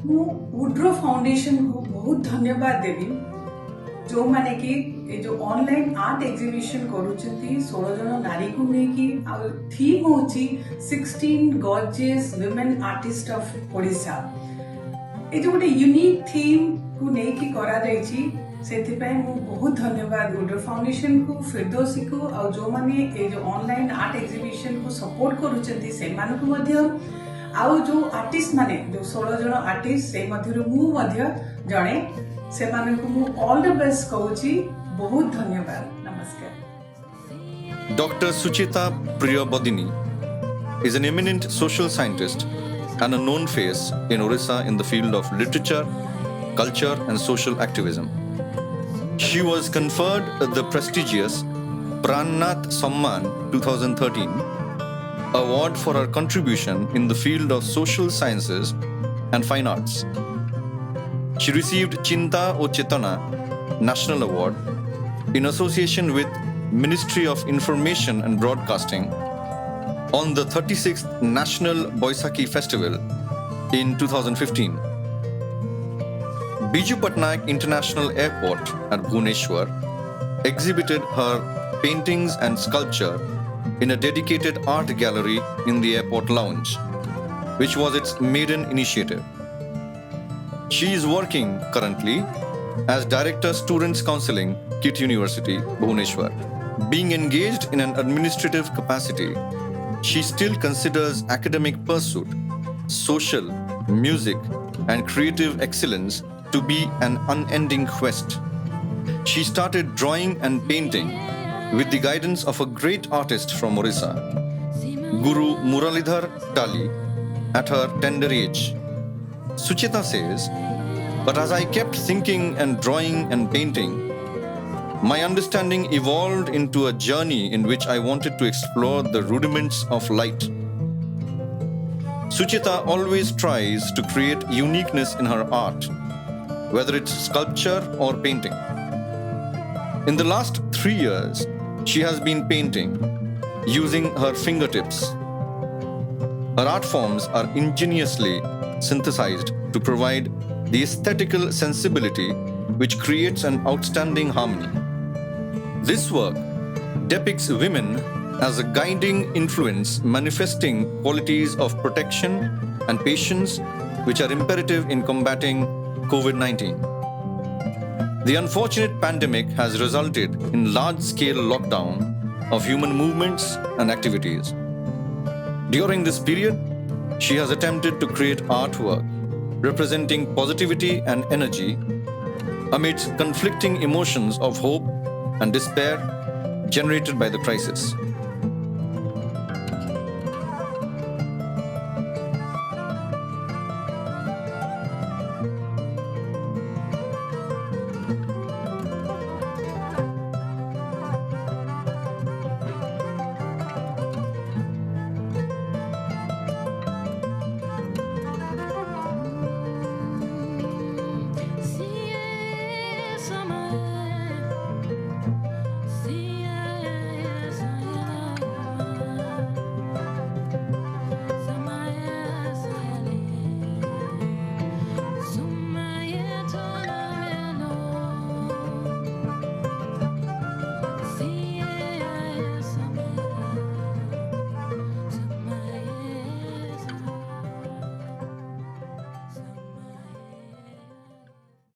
ମୁଁ Woodrow foundation को बहुत धन्यवाद देवी जो माने कि ये जो ऑनलाइन आर्ट एग्जीबिशन करूचंती 16 जन नारी को नेकी आ थीम होची 16 gorgeous women artist of Odisha. ये जो गोटे यूनिक थीम को नेकी करा जायछि सेथिपाई मु बहुत धन्यवाद उड्रो फाउंडेशन को फिरदौसी को आ जो माने ये जो ऑनलाइन आर्ट एग्जीबिशन को सपोर्ट करूचंती से मान को मध्य आउ जो आर्टिस्ट माने जो 16 जन आर्टिस्ट से मध्यरु मु मध्य जणे से माने को मु ऑल द बेस्ट कहूची। बहुत धन्यवाद। नमस्कार। Dr. Sucheta Priyabodini is an eminent social scientist and a known face in Orissa in the field of literature, culture and social activism. She was conferred the prestigious Prannath Samman 2013 award for her contribution in the field of social sciences and fine arts. She received Chinta O Chetana National Award in association with Ministry of Information and Broadcasting on the 36th National Boisakhi Festival in 2015. Biju Patnaik International Airport at Bhubaneswar exhibited her paintings and sculpture in a dedicated art gallery in the airport lounge, which was its maiden initiative. She is working currently as Director Students Counseling, KIT University, Bhubaneswar. Being engaged in an administrative capacity, she still considers academic pursuit, social, music, and creative excellence to be an unending quest. She started drawing and painting with the guidance of a great artist from Orissa, Guru Muralidhar Tali, at her tender age. Sucheta says, "But as I kept thinking and drawing and painting, my understanding evolved into a journey in which I wanted to explore the rudiments of light." Sucheta always tries to create uniqueness in her art, whether it's sculpture or painting. In the last 3 years, she has been painting using her fingertips. Her art forms are ingeniously synthesized to provide the aesthetical sensibility which creates an outstanding harmony. This work depicts women as a guiding influence manifesting qualities of protection and patience which are imperative in combating COVID-19. The unfortunate pandemic has resulted in large-scale lockdown of human movements and activities. During this period, she has attempted to create artwork representing positivity and energy amidst conflicting emotions of hope and despair generated by the crisis.